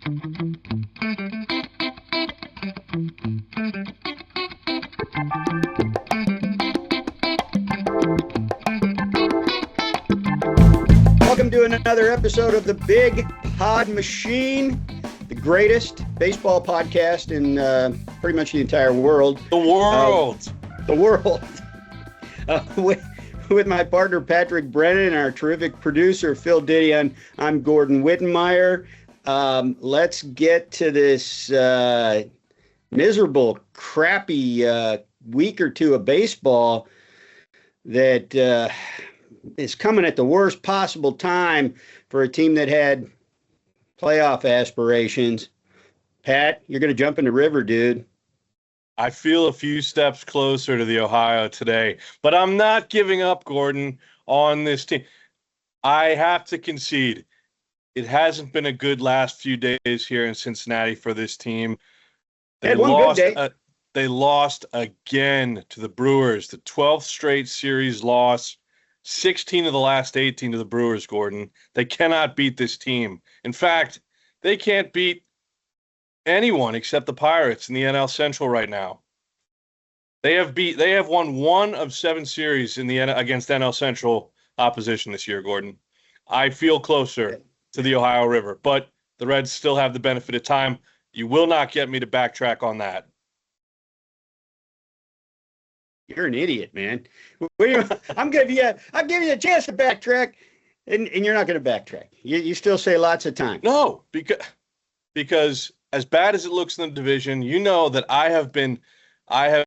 Welcome to another episode of the Big Pod Machine, the greatest baseball podcast in pretty much the entire world. The world. With my partner Patrick Brennan and our terrific producer Phil Didion, I'm Gordon Wittenmyer. Let's get to this miserable, crappy week or two of baseball that is coming at the worst possible time for a team that had playoff aspirations. Pat, you're going to jump in the river, dude. I feel a few steps closer to the Ohio today, but I'm not giving up, Gordon, on this team. I have to concede. It hasn't been a good last few days here in Cincinnati for this team. They lost again to the Brewers, the 12th straight series loss. 16 of the last 18 to the Brewers, Gordon. They cannot beat this team. In fact, they can't beat anyone except the Pirates in the NL Central right now. They have won 1 of 7 series in the against NL Central opposition this year, Gordon. I feel closer to the Ohio River, but the Reds still have the benefit of time. You will not get me to backtrack on that. You're an idiot, man. I'm giving you a chance to backtrack, and you're not going to backtrack. You still say lots of time. No, because as bad as it looks in the division, you know that I have been an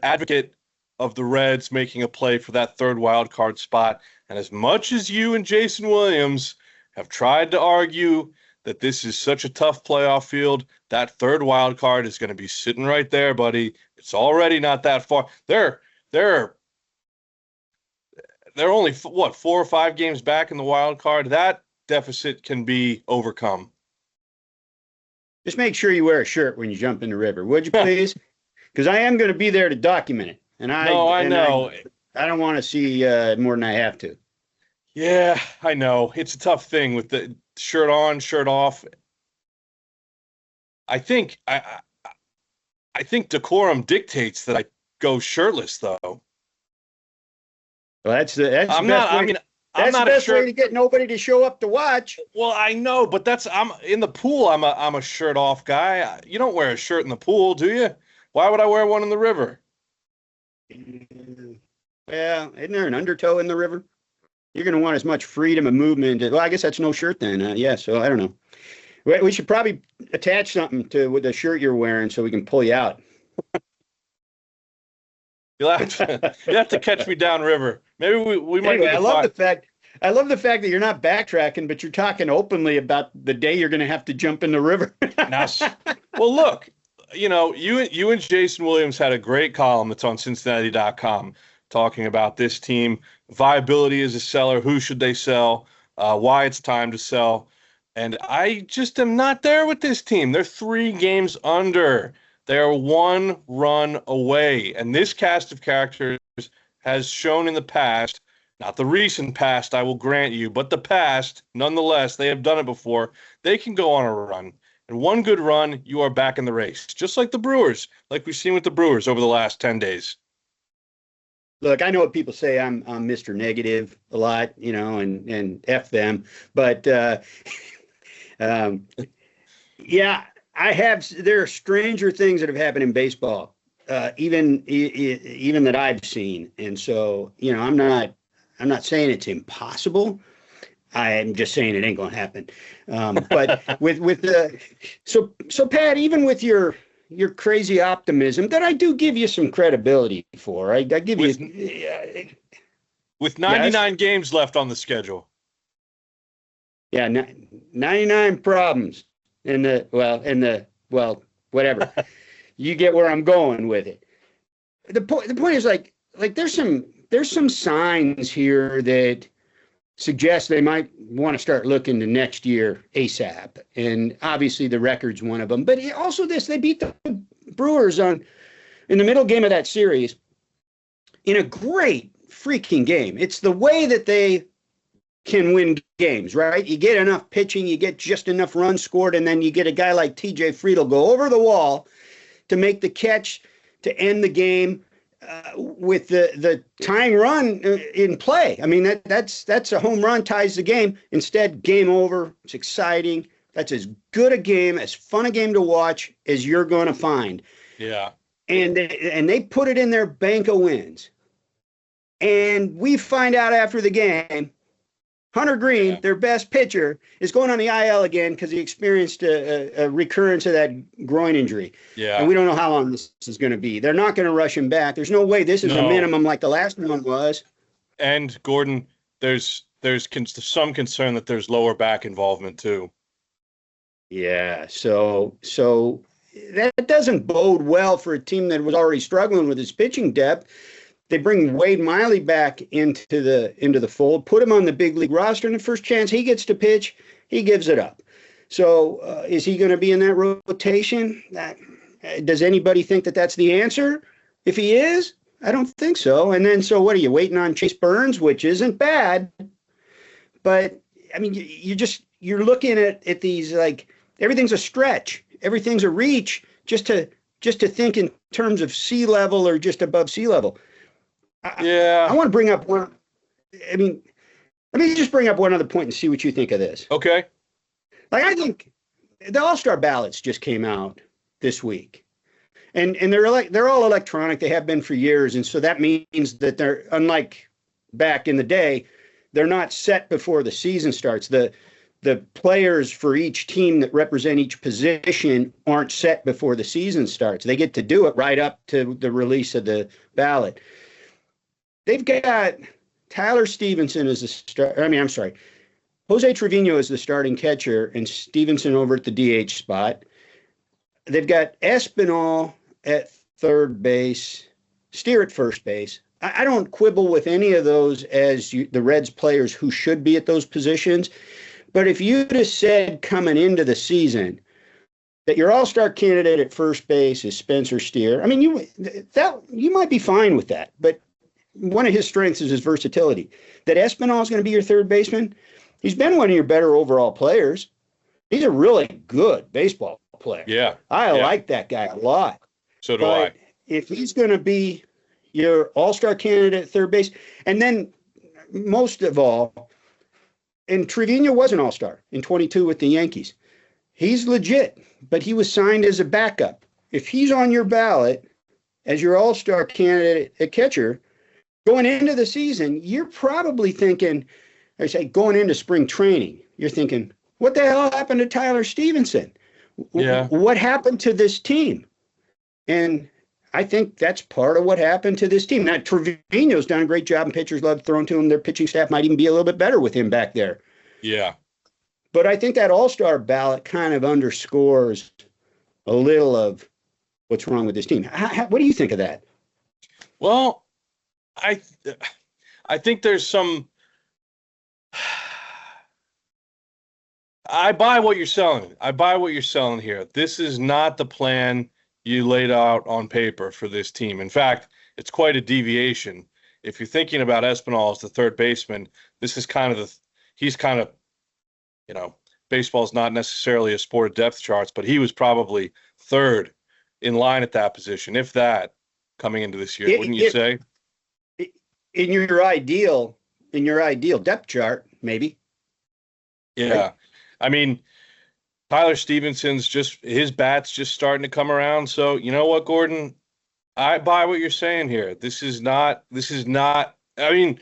advocate of the Reds making a play for that third wild card spot. And as much as you and Jason Williams have tried to argue that this is such a tough playoff field, that third wild card is going to be sitting right there, buddy. It's already not that far. They're only 4 or 5 games back in the wild card. That deficit can be overcome. Just make sure you wear a shirt when you jump in the river, would you please? Because I am going to be there to document it. And I know. I don't want to see more than I have to. Yeah, I know. It's a tough thing with the shirt on, shirt off. I think decorum dictates that I go shirtless, though. Well, that's the best way to get nobody to show up to watch. Well, I know, but I'm in the pool. I'm a shirt off guy. You don't wear a shirt in the pool, do you? Why would I wear one in the river? Well, isn't there an undertow in the river? You're going to want as much freedom of movement. Well, I guess that's no shirt then. So I don't know. We should probably attach something to the shirt you're wearing so we can pull you out. You'll have to catch me downriver. Maybe we might. Anyway, I love the fact that you're not backtracking, but you're talking openly about the day you're going to have to jump in the river. Well, look, you and Jason Williams had a great column that's on Cincinnati.com talking about this team, viability as a seller, who should they sell, why it's time to sell. And I just am not there with this team. They're 3 games under. They're 1 run away. And this cast of characters has shown in the past, not the recent past, I will grant you, but the past, nonetheless, they have done it before. They can go on a run. And 1 good run, you are back in the race. Just like the Brewers, like we've seen with the Brewers over the last 10 days. Look, I know what people say. I'm Mr. Negative a lot, and F them. But yeah, I have. There are stranger things that have happened in baseball, even that I've seen. And so, I'm not saying it's impossible. I'm just saying it ain't gonna happen. But so Pat, even with your crazy optimism, that I do give you some credibility for. I give you with 99 games left on the schedule. Yeah, 99 problems whatever. You get where I'm going with it. The point is like there's some signs here that suggest they might want to start looking to next year ASAP. And obviously the record's one of them. But also they beat the Brewers in the middle game of that series in a great freaking game. It's the way that they can win games, right? You get enough pitching, you get just enough runs scored, and then you get a guy like TJ Friedel go over the wall to make the catch to end the game with the tying run in play. I mean, that's a home run, ties the game. Instead, game over. It's exciting. That's as good a game, as fun a game to watch as you're going to find. Yeah. And they put it in their bank of wins. And we find out after the game, Hunter Green, their best pitcher, is going on the IL again because he experienced a recurrence of that groin injury. Yeah. And we don't know how long this is going to be. They're not going to rush him back. There's no way this is a minimum like the last one was. And Gordon, there's some concern that there's lower back involvement too. Yeah. So that doesn't bode well for a team that was already struggling with its pitching depth. They bring Wade Miley back into the fold, put him on the big league roster, and the first chance he gets to pitch, he gives it up. So is he going to be in that rotation? Does anybody think that that's the answer? If he is, I don't think so. And then, so what are you waiting on Chase Burns, which isn't bad, but I mean, you're looking at these like everything's a stretch, everything's a reach, just to think in terms of sea level or just above sea level. I want to bring up one. I mean, let me just bring up one other point and see what you think of this. Okay. Like, I think the All-Star ballots just came out this week, and they're all electronic. They have been for years, and so that means that they're, unlike back in the day, they're not set before the season starts. The players for each team that represent each position aren't set before the season starts. They get to do it right up to the release of the ballot. They've got Tyler Stevenson as the start. I mean, I'm sorry. Jose Trevino is the starting catcher and Stevenson over at the DH spot. They've got Espinal at third base, Steer at first base. I don't quibble with any of those as the Reds players who should be at those positions. But if you'd have said coming into the season that your all-star candidate at first base is Spencer Steer, I mean, you might be fine with that. But one of his strengths is his versatility. That Espinal is going to be your third baseman. He's been one of your better overall players. He's a really good baseball player. Yeah. I like that guy a lot. So do I. If he's going to be your all-star candidate at third base, and then most of all, and Trevino was an all-star in 22 with the Yankees. He's legit, but he was signed as a backup. If he's on your ballot as your all-star candidate at catcher, going into the season, you're probably thinking, I say going into spring training, you're thinking, what the hell happened to Tyler Stevenson? Yeah. What happened to this team? And I think that's part of what happened to this team. Now, Trevino's done a great job, and pitchers love throwing to him. Their pitching staff might even be a little bit better with him back there. Yeah. But I think that all-star ballot kind of underscores a little of what's wrong with this team. What do you think of that? Well, I think there's some. I buy what you're selling. I buy what you're selling here. This is not the plan you laid out on paper for this team. In fact, it's quite a deviation. If you're thinking about Espinal as the third baseman, this is kind of baseball's not necessarily a sport of depth charts, but he was probably third in line at that position, if that, coming into this year, wouldn't you say? In your ideal depth chart, maybe. Yeah. Right? I mean, Tyler Stevenson's his bat's just starting to come around. So, you know what, Gordon? I buy what you're saying here. This is not, I mean,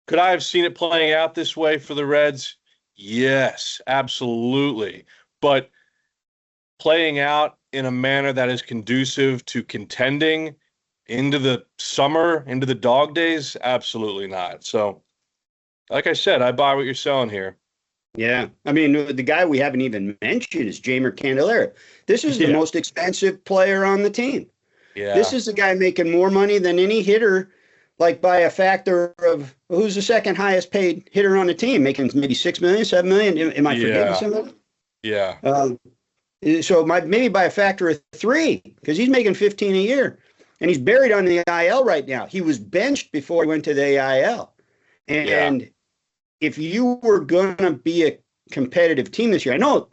could I have seen it playing out this way for the Reds? Yes, absolutely. But playing out in a manner that is conducive to contending into the summer, into the dog days, absolutely not. So, like I said, I buy what you're selling here. Yeah. I mean, the guy we haven't even mentioned is Jeimer Candelario. This is the most expensive player on the team. Yeah. This is the guy making more money than any hitter, like by a factor of who's the second highest paid hitter on the team, making maybe $6 million, $7 million. Am I forgetting something? Yeah. So maybe by a factor of 3, because he's making $15 a year. And he's buried on the IL right now. He was benched before he went to the IL. And if you were going to be a competitive team this year, I know,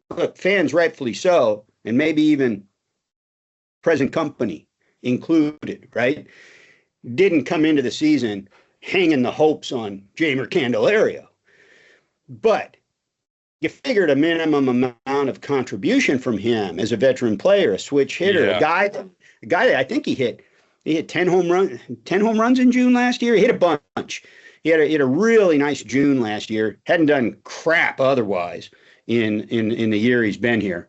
look, fans rightfully so, and maybe even present company included, right? Didn't come into the season hanging the hopes on Jeimer Candelario. But you figured a minimum amount of contribution from him as a veteran player, a switch hitter, a guy that I think he hit 10 home runs in June last year. He hit a bunch. He had a really nice June last year. Hadn't done crap otherwise in the year he's been here.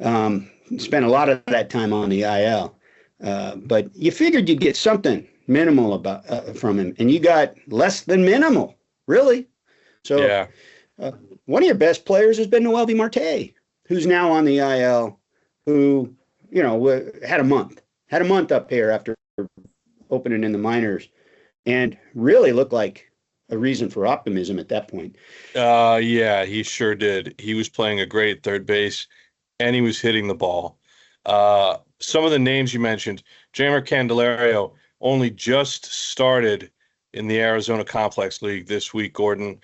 Spent a lot of that time on the IL. But you figured you'd get something minimal about from him, and you got less than minimal, really. So one of your best players has been Noelvi Marte, who's now on the IL, who, had a month up here after opening in the minors, and really looked like a reason for optimism at that point. Yeah, he sure did. He was playing a great third base, and he was hitting the ball. Some of the names you mentioned, Jeimer Candelario only just started in the Arizona Complex League this week, Gordon.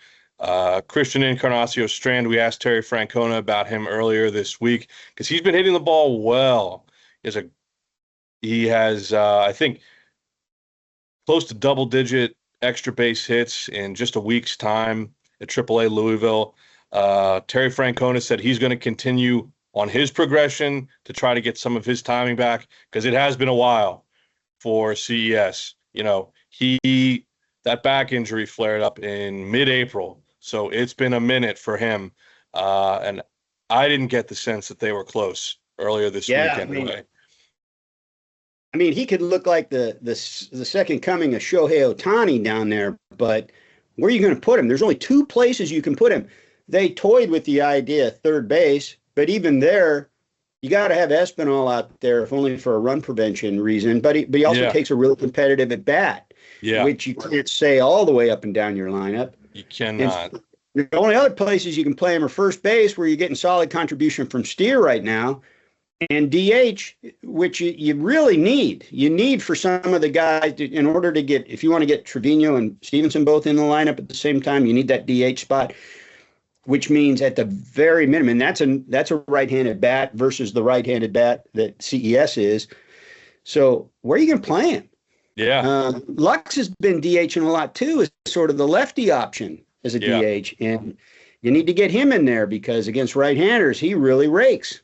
Christian Encarnacio Strand, we asked Terry Francona about him earlier this week because he's been hitting the ball well. He has I think, close to double-digit extra base hits in just a week's time at AAA Louisville. Terry Francona said he's going to continue on his progression to try to get some of his timing back because it has been a while for CES. That back injury flared up in mid-April, so it's been a minute for him. And I didn't get the sense that they were close earlier this week anyway. I mean, he could look like the second coming of Shohei Ohtani down there, but where are you going to put him? There's only two places you can put him. They toyed with the idea of third base, but even there, you got to have Espinal out there, if only for a run prevention reason. But he also takes a real competitive at bat, which you can't say all the way up and down your lineup. You cannot. And the only other places you can play him are first base, where you're getting solid contribution from Steer right now, and DH, which you really need. You need for some of the guys in order to get, if you want to get Trevino and Stevenson both in the lineup at the same time, you need that DH spot, which means at the very minimum, that's a right-handed bat versus the right-handed bat that CES is. So where are you going to play him? Yeah. Lux has been DHing a lot too, as sort of the lefty option as a DH, and you need to get him in there because against right-handers, he really rakes.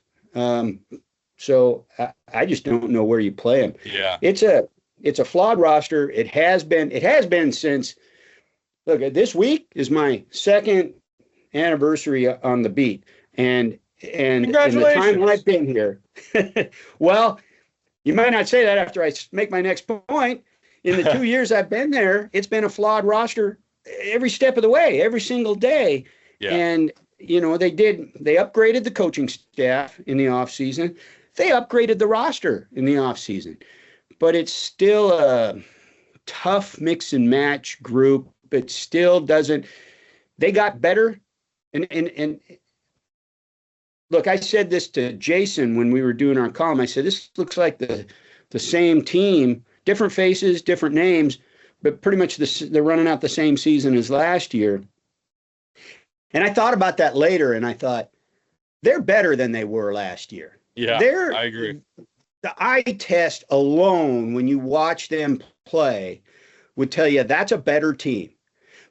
So I just don't know where you play him. Yeah. It's a flawed roster. It has been since, look, this week is my second anniversary on the beat. And in the time I've been here, well, you might not say that after I make my next point. In the 2 years I've been there, it's been a flawed roster every step of the way, every single day. Yeah. And they upgraded the coaching staff in the offseason. They upgraded the roster in the offseason. But it's still a tough mix and match group. It still doesn't. They got better. And look, I said this to Jason when we were doing our column. I said, this looks like the same team, different faces, different names, but pretty much they're running out the same season as last year. And I thought about that later, and I thought, they're better than they were last year. Yeah, I agree. The eye test alone, when you watch them play, would tell you that's a better team.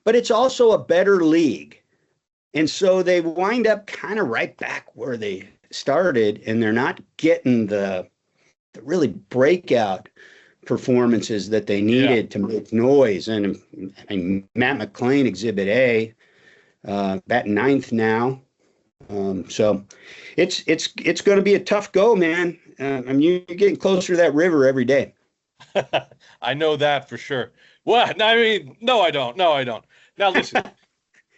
But it's also a better league. And so they wind up kind of right back where they started, and they're not getting the really breakout performances that they needed to make noise. And Matt McClain, Exhibit A, batting ninth now. So it's going to be a tough go, man. You're getting closer to that river every day. I know that for sure. What? I mean, no, I don't. Now listen.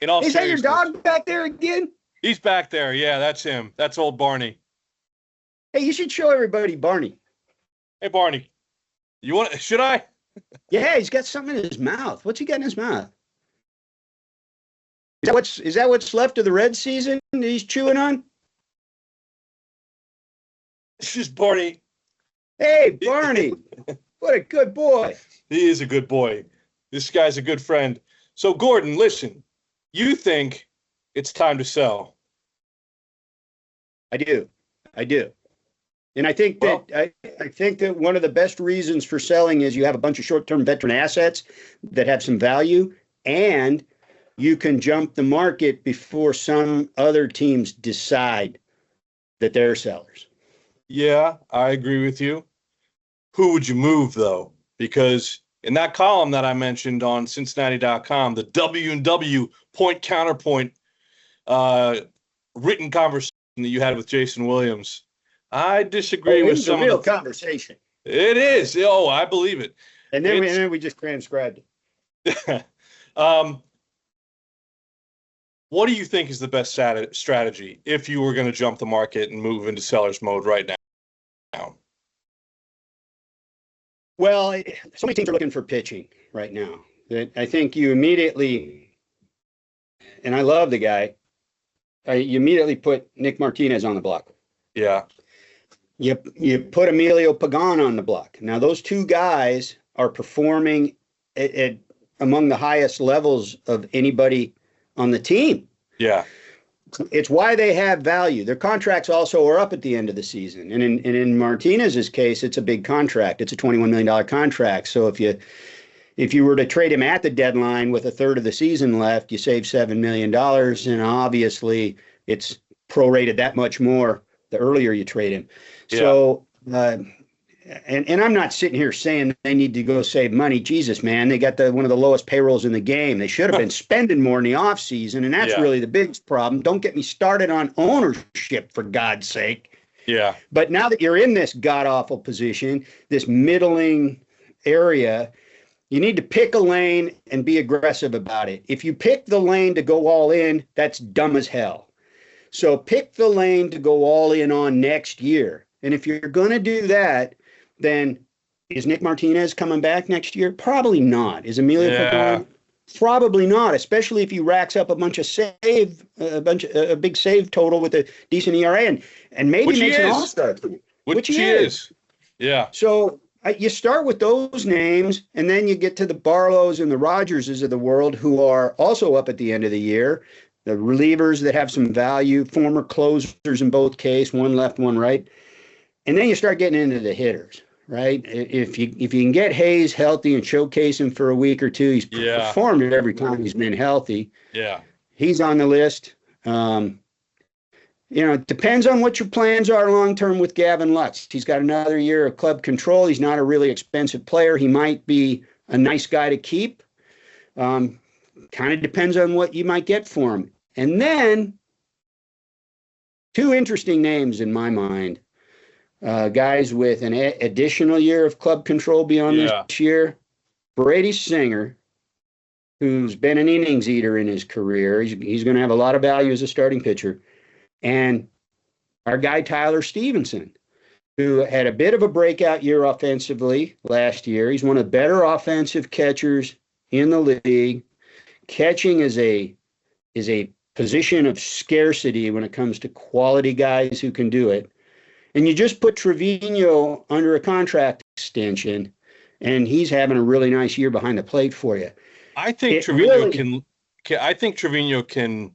Is that your dog back there again? He's back there. Yeah, that's him. That's old Barney. Hey, you should show everybody Barney. Hey, Barney. Should I? Yeah, he's got something in his mouth. What's he got in his mouth? Is that what's left of the Red season that he's chewing on? This is Barney. Hey, Barney. What a good boy. He is a good boy. This guy's a good friend. So, Gordon, listen. You think it's time to sell. I do. I do. And I think that Well, I think that one of the best reasons for selling is you have a bunch of short-term veteran assets that have some value, and you can jump the market before some other teams decide that they're sellers. yeah, I agree with you. Who would you move, though? Because in that column that I mentioned on Cincinnati.com, the W&W point counterpoint uh, written conversation that you had with Jason Williams, I Oh, disagree it with was a some of real the. conversation. It is. Oh, I believe it. And It's then we just transcribed it. um, what do you think is the best strategy if you were going to jump the market and move into seller's mode right now? Well, so many teams are looking for pitching right now that I think you immediately, and I love the guy, you immediately put Nick Martinez on the block. Yeah. You put Emilio Pagan on the block. Now those two guys are performing at among the highest levels of anybody on the team. Yeah. It's why they have value. Their contracts also are up at the end of the season. And in Martinez's case, it's a big contract. It's a $21 million contract. So if you were to trade him at the deadline with a third of the season left, you save $7 million. And obviously it's prorated that much more the earlier you trade him. Yeah. So and I'm not sitting here saying they need to go save money. Jesus, man, they got one of the lowest payrolls in the game. They should have been spending more in the offseason, and that's Yeah. really the biggest problem. Don't get me started on ownership, for God's sake. Yeah. But now that you're in this god-awful position, this middling area, you need to pick a lane and be aggressive about it. If you pick the lane to go all in, that's dumb as hell. So pick the lane to go all in on next year. And if you're going to do that, then is Nick Martinez coming back next year? Probably not. Is Emilio Pagan? Probably not, especially if he racks up a bunch of a big save total with a decent ERA and maybe makes an all-star team. Which he is. Yeah. So you start with those names, and then you get to the Barlows and the Rogerses of the world, who are also up at the end of the year. The relievers that have some value, former closers in both cases, one left, one right. And then you start getting into the hitters, right? If you can get Hayes healthy and showcase him for a week or two, he's performed every time he's been healthy. Yeah. He's on the list. It depends on what your plans are long-term with Gavin Lux. He's got another year of club control. He's not a really expensive player. He might be a nice guy to keep. Kind of depends on what you might get for him. And then two interesting names in my mind. Guys with an additional year of club control beyond this year. Brady Singer, who's been an innings eater in his career. He's going to have a lot of value as a starting pitcher. And our guy, Tyler Stevenson, who had a bit of a breakout year offensively last year. He's one of the better offensive catchers in the league. Catching is a position of scarcity when it comes to quality guys who can do it. And you just put Trevino under a contract extension, and he's having a really nice year behind the plate for you. I think Trevino can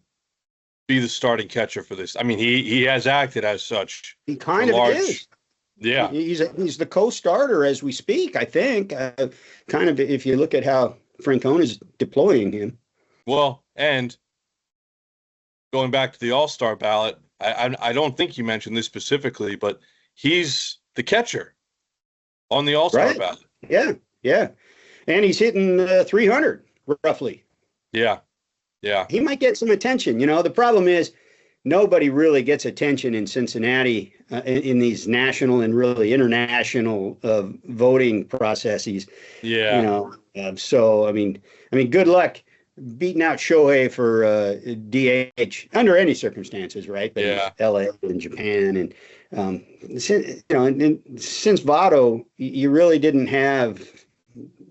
be the starting catcher for this. I mean, he has acted as such. He kind of is. Yeah. He's the co-starter as we speak, I think. Kind of if you look at how Francona is deploying him. Well, and going back to the All-Star ballot, I don't think you mentioned this specifically, but he's the catcher on the All-Star ballot. Yeah, yeah. And he's hitting 300, roughly. Yeah, yeah. He might get some attention. The problem is nobody really gets attention in Cincinnati in these national and really international voting processes. Yeah. So, I mean, good luck beating out Shohei for DH under any circumstances, right? But yeah. LA and Japan and since Votto, you really didn't have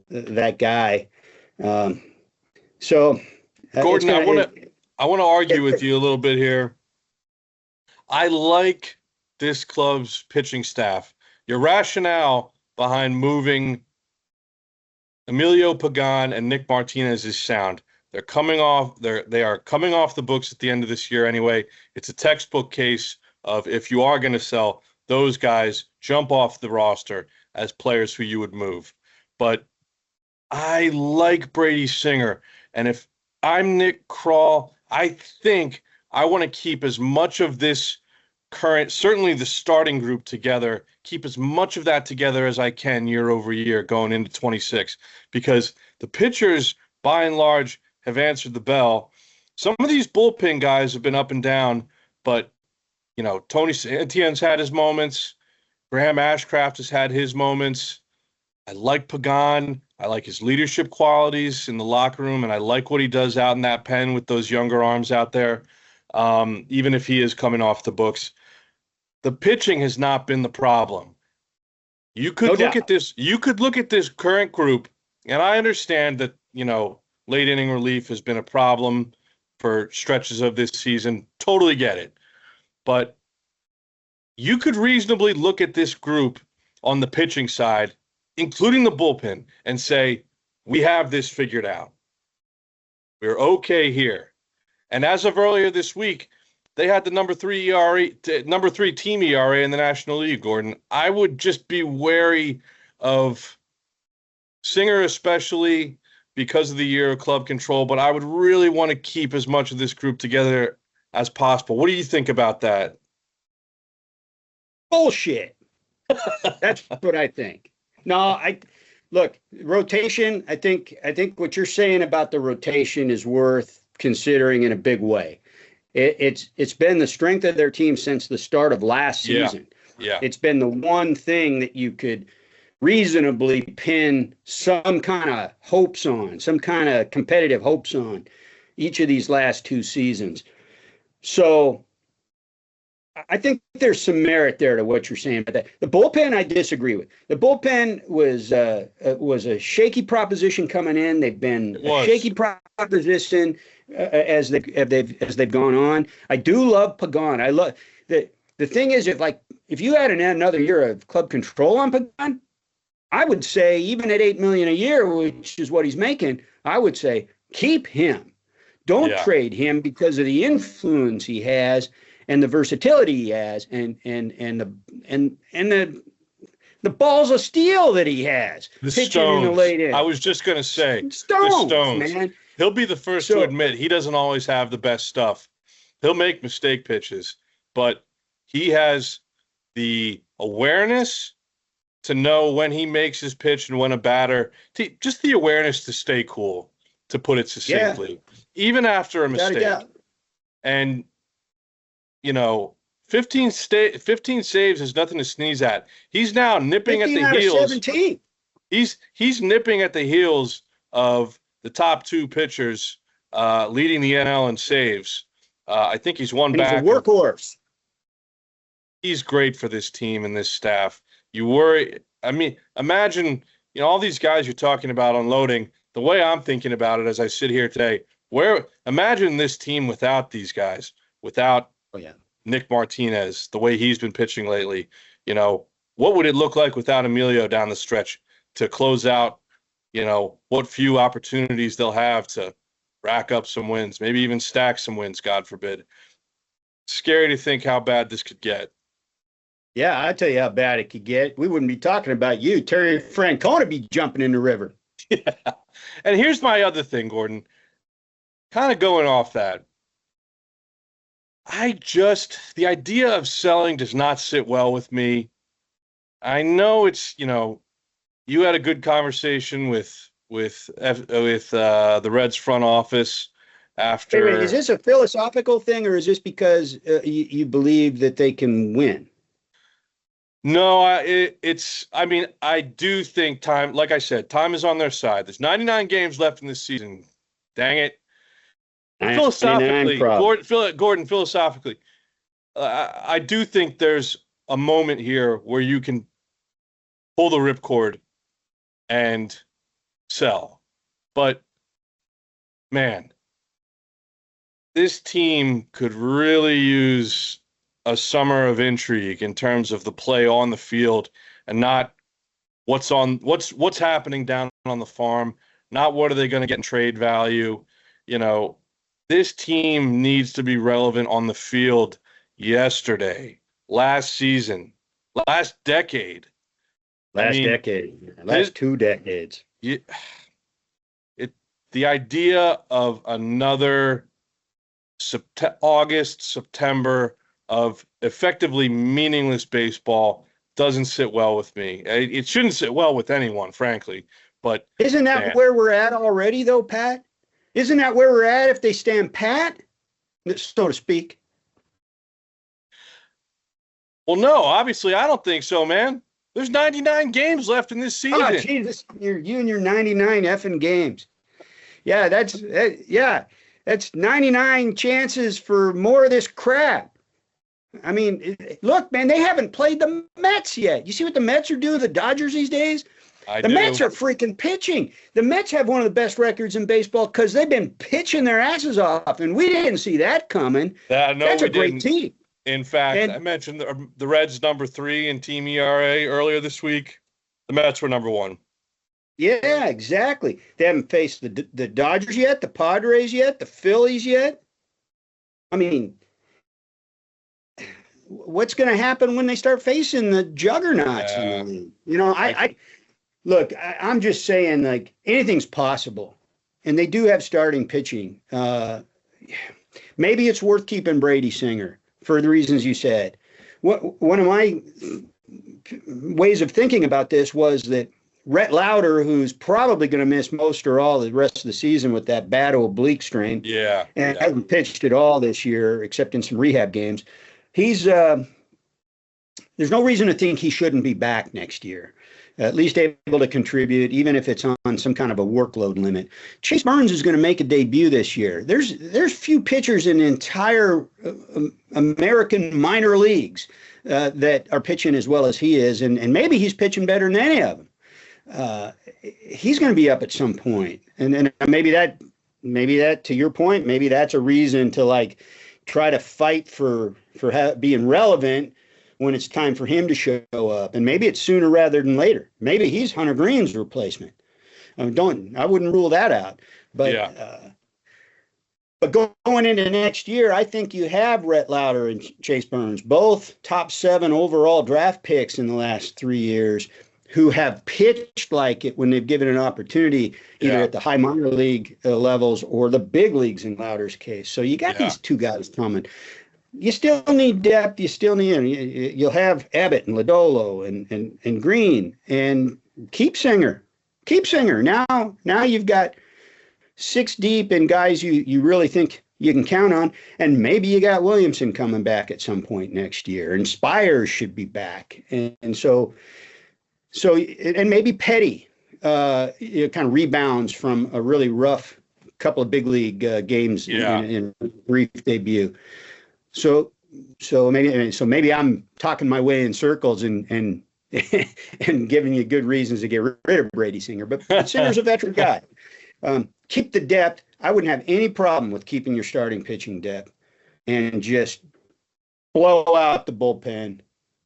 that guy. So, Gordon, I want to argue with you a little bit here. I like this club's pitching staff. Your rationale behind moving Emilio Pagan and Nick Martinez is sound. They are coming off the books at the end of this year anyway. It's a textbook case of if you are going to sell, those guys jump off the roster as players who you would move. But I like Brady Singer, and if I'm Nick Kroll, I think I want to keep as much of this certainly the starting group together, keep as much of that together as I can year over year going into 26, because the pitchers, by and large, have answered the bell. Some of these bullpen guys have been up and down, but, Tony Etienne's had his moments. Graham Ashcraft has had his moments. I like Pagan. I like his leadership qualities in the locker room, and I like what he does out in that pen with those younger arms out there, even if he is coming off the books. The pitching has not been the problem. You could look at this. You could look at this current group, and I understand that, late inning relief has been a problem for stretches of this season. Totally get it. But you could reasonably look at this group on the pitching side, including the bullpen, and say, we have this figured out. We're okay here. And as of earlier this week, they had the number 3 team ERA in the National League, Gordon. I would just be wary of Singer, especially because of the year of club control, but I would really want to keep as much of this group together as possible. What do you think about that? Bullshit. That's what I think. No, look, rotation, I think what you're saying about the rotation is worth considering in a big way. It's been the strength of their team since the start of last season. Yeah. It's been the one thing that you could reasonably pin some kind of hopes on, some kind of competitive hopes on each of these last 2 seasons. So I think there's some merit there to what you're saying about that. The bullpen, I disagree with. The bullpen was a shaky proposition coming in. They've been a shaky proposition as they've gone on. I do love Pagan. I love the thing is, if you had another year of club control on Pagan, I would say even at $8 million a year, which is what he's making, I would say keep him. Don't trade him because of the influence he has and the versatility he has, and the balls of steel that he has. The Stones. In the late innings. I was just going to say, the Stones, man. He'll be the first to admit he doesn't always have the best stuff. He'll make mistake pitches, but he has the awareness to know when he makes his pitch and when a batter, just the awareness to stay cool, to put it succinctly, even after a mistake. And 15 saves is nothing to sneeze at. He's now nipping at the heels. 17. He's nipping at the heels of the top 2 pitchers leading the NL in saves. I think he's one back. He's a workhorse. He's great for this team and this staff. You worry. I mean, imagine, all these guys you're talking about unloading. The way I'm thinking about it as I sit here today, imagine this team without these guys, without Nick Martinez, the way he's been pitching lately. What would it look like without Emilio down the stretch to close out, what few opportunities they'll have to rack up some wins, maybe even stack some wins, God forbid. Scary to think how bad this could get. Yeah, I'll tell you how bad it could get. We wouldn't be talking about you. Terry Francona would be jumping in the river. Yeah. And here's my other thing, Gordon. Kind of going off that. The idea of selling does not sit well with me. I know it's, you had a good conversation with the Reds front office after. Wait, is this a philosophical thing, or is this because you believe that they can win? No, I do think time, like I said, time is on their side. There's 99 games left in this season. Dang it. Philosophically, Gordon, philosophically, I do think there's a moment here where you can pull the ripcord and sell. But, man, this team could really use a summer of intrigue in terms of the play on the field and not what's happening down on the farm, not what are they going to get in trade value. you know, this team needs to be relevant on the field yesterday, last season, last decade. I Last mean, decade, this, last 2 decades. it, the idea of another August, September of effectively meaningless baseball doesn't sit well with me. It shouldn't sit well with anyone, frankly. But Isn't that man, where we're at already, though, Pat? Isn't that where we're at if they stand pat, so to speak? well, no, obviously, I don't think so, man. There's 99 games left in this Oh, season. Jesus, you and your 99 effing games. Yeah, that's 99 chances for more of this crap. I mean, look, man, they haven't played the Mets yet. You see what the Mets are doing, the Dodgers these days? I The do. Mets are freaking pitching. The Mets have one of the best records in baseball because they've been pitching their asses off, and we didn't see that coming. No, That's we a great didn't. team. In fact, I And mentioned the Reds #3 in team ERA earlier this week. The Mets were #1. yeah, exactly. They haven't faced the Dodgers yet, the Padres yet, the Phillies yet. I mean, what's going to happen when they start facing the juggernauts in the league? You know, look, I'm just saying, like, anything's possible. And they do have starting pitching. Maybe it's worth keeping Brady Singer for the reasons you said. One of my ways of thinking about this was that Rhett Lauder, who's probably going to miss most or all the rest of the season with that bad oblique strain, and hasn't pitched at all this year except in some rehab games, there's no reason to think he shouldn't be back next year, at least able to contribute, even if it's on some kind of a workload limit. Chase Burns is going to make a debut this year. There's few pitchers in the entire American minor leagues that are pitching as well as he is, and maybe he's pitching better than any of them. He's going to be up at some point, and maybe that, to your point, maybe that's a reason to like try to fight for being relevant when it's time for him to show up, and maybe it's sooner rather than later. Maybe he's Hunter Green's replacement. I wouldn't rule that out, but but going into next year, I think you have Rhett Lauder and Chase Burns, both top 7 overall draft picks in the last 3 years, who have pitched like it when they've given an opportunity, either at the high minor league levels or the big leagues in Lauder's case. So you got these two guys coming. You still need depth. You still need, you'll have Abbott and Lodolo and Green and keep Singer. Now you've got 6 deep in guys you really think you can count on. And maybe you got Williamson coming back at some point next year, and Spires should be back. And so and maybe Petty kind of rebounds from a really rough couple of big league games in brief debut. So maybe I'm talking my way in circles and and giving you good reasons to get rid of Brady Singer, but Singer's a veteran guy. Keep the depth. I wouldn't have any problem with keeping your starting pitching depth and just blow out the bullpen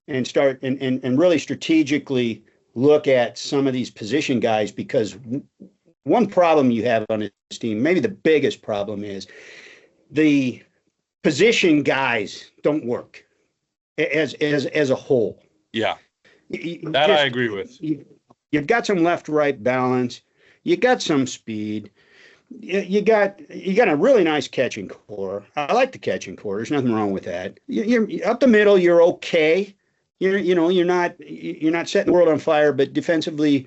and start and really strategically look at some of these position guys, because one problem you have on this team, maybe the biggest problem, is the position guys don't work as a whole. Yeah, I agree with. You've got some left-right balance. You got some speed. You got a really nice catching core. I like the catching core. There's nothing wrong with that. You're up the middle. You're okay. You're not setting the world on fire, but defensively,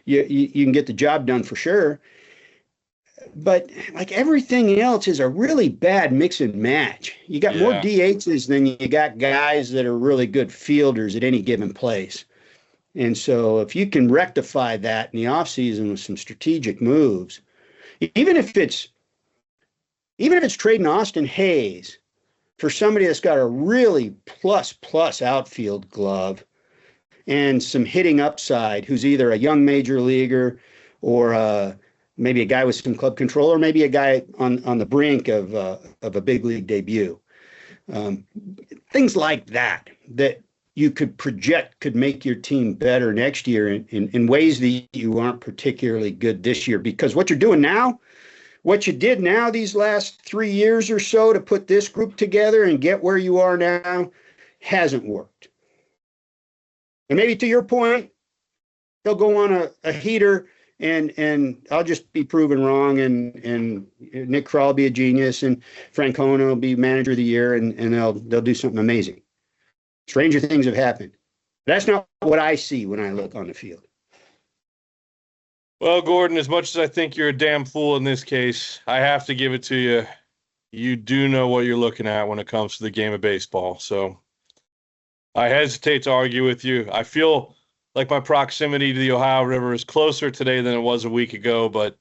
you can get the job done for sure. But like everything else is a really bad mix and match. You got more DHs than you got guys that are really good fielders at any given place. And so if you can rectify that in the offseason with some strategic moves, even if it's trading Austin Hayes for somebody that's got a really plus outfield glove and some hitting upside, who's either a young major leaguer or maybe a guy with some club control, or maybe a guy on the brink of a big league debut. Things like that you could project could make your team better next year in ways that you aren't particularly good this year. Because what you're doing now what you did now these last 3 years or so to put this group together and get where you are now hasn't worked. And maybe to your point, they'll go on a heater and I'll just be proven wrong, and Nick Krall will be a genius, and Francona will be manager of the year, and they'll do something amazing. Stranger things have happened. That's not what I see when I look on the field. Well, Gordon, as much as I think you're a damn fool in this case, I have to give it to you. You do know what you're looking at when it comes to the game of baseball. So I hesitate to argue with you. I feel like my proximity to the Ohio River is closer today than it was a week ago, but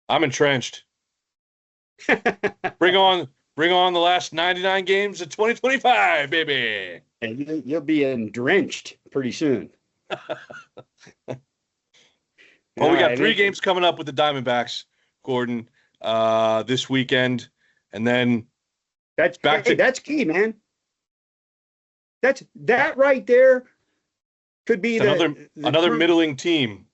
I'm entrenched. Bring on the last 99 games of 2025, baby. And you'll be drenched pretty soon. Well, we got 3 games coming up with the Diamondbacks, Gordon, this weekend, and then that's key, man. That right there could be another middling team,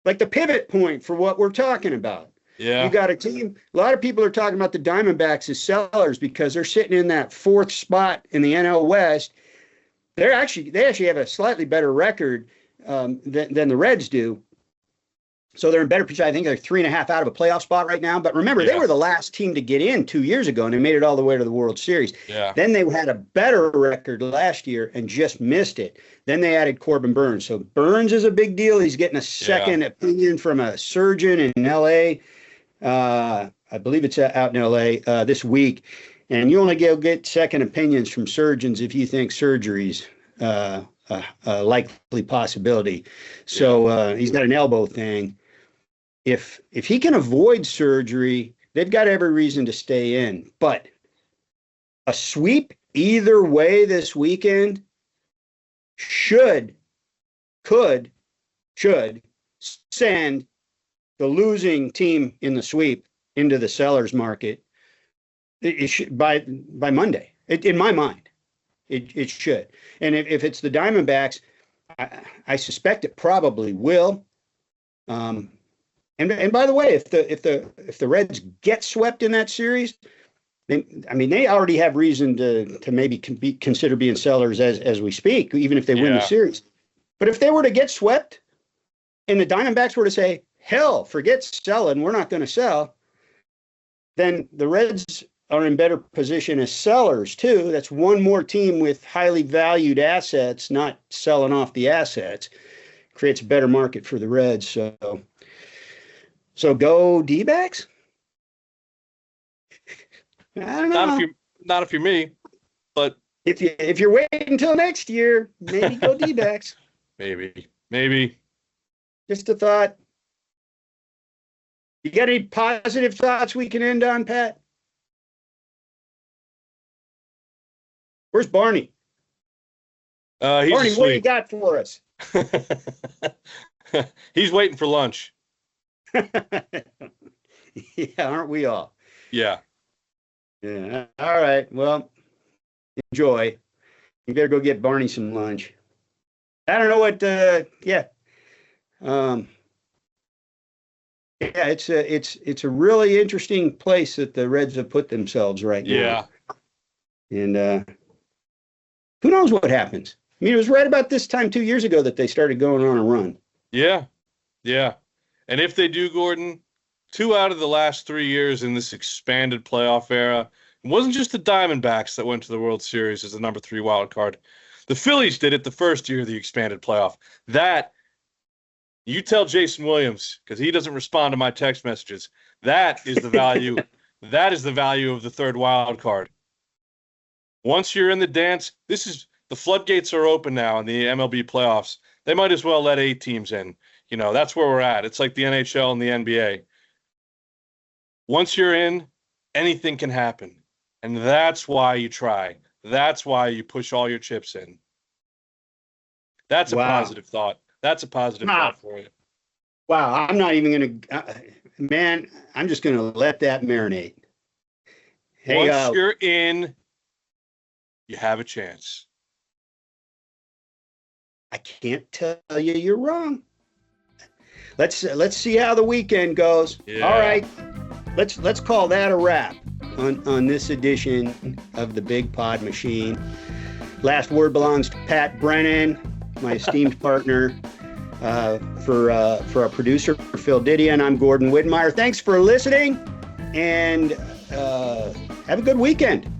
like the pivot point for what we're talking about. Yeah, you got a team. A lot of people are talking about the Diamondbacks as sellers because they're sitting in that 4th spot in the NL West. They actually have a slightly better record than the Reds do. So they're in better position. I think they're 3.5 out of a playoff spot right now. But remember, they were the last team to get in 2 years ago, and they made it all the way to the World Series. Yeah. Then they had a better record last year and just missed it. Then they added Corbin Burns. So Burns is a big deal. He's getting a second opinion from a surgeon in L.A. I believe it's out in L.A. This week. And you only get second opinions from surgeons if you think surgery's a likely possibility. So he's got an elbow thing. If he can avoid surgery, they've got every reason to stay in. But a sweep either way this weekend should send the losing team in the sweep into the seller's market. It should, by Monday, in my mind, it should. And if it's the Diamondbacks, I suspect it probably will. And by the way, if the Reds get swept in that series, they already have reason to maybe consider being sellers as we speak, even if they win the series. But if they were to get swept, and the Diamondbacks were to say, "Hell, forget selling, we're not going to sell," then the Reds are in better position as sellers too. That's one more team with highly valued assets, not selling off the assets. Creates a better market for the Reds. So go D-backs? I don't know. Not if you're me, but if you're waiting until next year, maybe go D-backs. Maybe. Just a thought. You got any positive thoughts we can end on, Pat? Where's Barney? He's Barney, asleep. what do you got for us? He's waiting for lunch. Yeah, aren't we all? Yeah. Yeah. All right. Well, enjoy. You better go get Barney some lunch. I don't know what. Yeah. Yeah. It's a really interesting place that the Reds have put themselves right now. Yeah. And who knows what happens? I mean, it was right about this time 2 years ago that they started going on a run. Yeah. And if they do, Gordon, 2 out of the last 3 years in this expanded playoff era, it wasn't just the Diamondbacks that went to the World Series as the number 3 wild card. The Phillies did it the first year of the expanded playoff. That, you tell Jason Williams, because he doesn't respond to my text messages, that is the value. That is the value of the 3rd wild card. Once you're in the dance, the floodgates are open now in the MLB playoffs. They might as well let 8 teams in. That's where we're at. It's like the NHL and the NBA. Once you're in, anything can happen. And that's why you try. That's why you push all your chips in. That's a positive thought. That's a positive thought for you. Wow. I'm not even going to, man, I'm just going to let that marinate. Hey, once you're in, you have a chance. I can't tell you you're wrong. let's see how the weekend goes. Yeah. All right, let's call that a wrap on this edition of the Big Pod Machine. Last word belongs to Pat Brennan, my esteemed partner. For our producer, Phil Didion, I'm Gordon Wittenmyer. Thanks for listening, and have a good weekend.